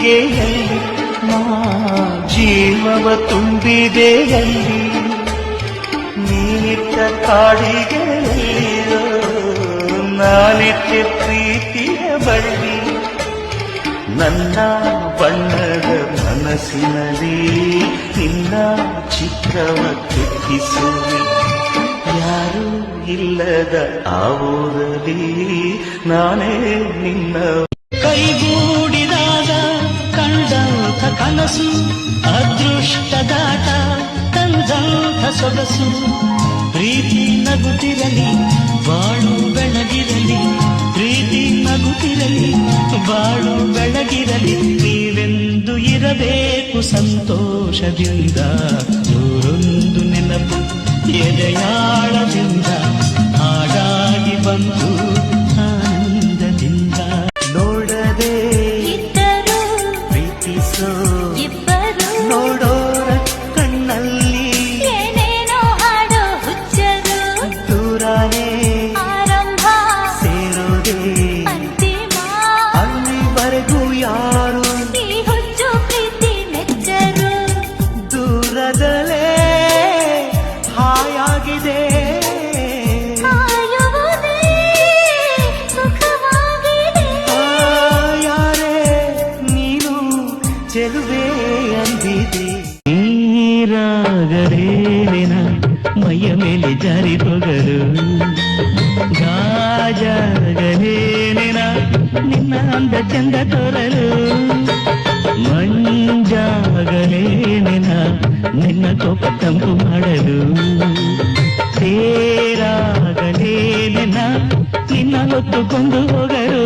ಕಾಡಿಗೆಯಲ್ಲಿ ನಾ ಜೀವವ ತುಂಬಿದೆಯಲ್ಲಿ ನೀನಿಟ್ಟ ಕಾಡಿಗೆಯಲ್ಲಿರೋ ನಾನಿಟ್ಟ ಪ್ರೀತಿಯ ಬಳ್ಳಿ ನನ್ನ ಬಣ್ಣದ ಮನಸ್ಸಿನಲ್ಲಿ ನಿನ್ನ ಚಿತ್ರವ ಕೆತ್ತಿಸುವೆ ಯಾರೂ ಇಲ್ಲದ ಆ ಊರಲ್ಲಿ ನಾನೇ ನಿನ್ನ ಕೈಗೂಡಿದಾಗ ಕಂಡಂಥ ಕನಸು ಅದೃಷ್ಟದಾಟ ತಂದಂಥ ಸೊಗಸು ಪ್ರೀತಿ ನಗುತ್ತಿರಲಿ ಬಾಳು ಬೆಳಗಿರಲಿ ಪ್ರೀತಿ ನಗುತ್ತಿರಲಿ ಬಾಳು ಬೆಳಗಿರಲಿ ನೀವೆಂದು ಇರಬೇಕು ಸಂತೋಷದಿಂದ ನೂರೊಂದು ನೆನಪು ಎದೆಯಾಳದಿಂದ ಹಾಗಾಗಿ ಬಂದು ಆನಂದದಿಂದ ನೋಡದೆ ಇದ್ದರು ಪ್ರೀತಿಸೋ ಇಬ್ಬರು ನೋಡೋರ ಕಣ್ಣಲ್ಲಿ ಏನೇನೋ ಆಡೋ ಹುಚ್ಚರು ದೂರನೇ ಆರಂಭ ಸೇರೋದೇ ಅಂತಿಮ ಅಲ್ಲಿವರೆಗೂ ಯಾರು ಈ ಹುಚ್ಚು ಪ್ರೀತಿ ನೆಚ್ಚರು ದೂರದಲ್ಲೇ ಹಾಯಾಗಿದೆ ಕಾಯುವುದೇ ಸುಖವಾಗಿದೆ ಯಾರೇ ನೀನು ಚೆಲುವೆ ಅಂದಿದೆ ನೀರಾಗರೇನ ಮೈಯ ಮೇಲೆ ಜಾರಿ ಹೋಗಲು ಗಾಜಾಗಲೇನ ನಿನ್ನ ಅಂದ ಚಂದ ತೋರಲು ಮಂಜಾಗಲೇನ ನಿನ್ನ ಕೋಪ ತಂಪು ಮಾಡಲು ತೇರಾಗಲೇನ ನಿನ್ನ ಹೊತ್ತುಕೊಂಡು ಹೋಗಲು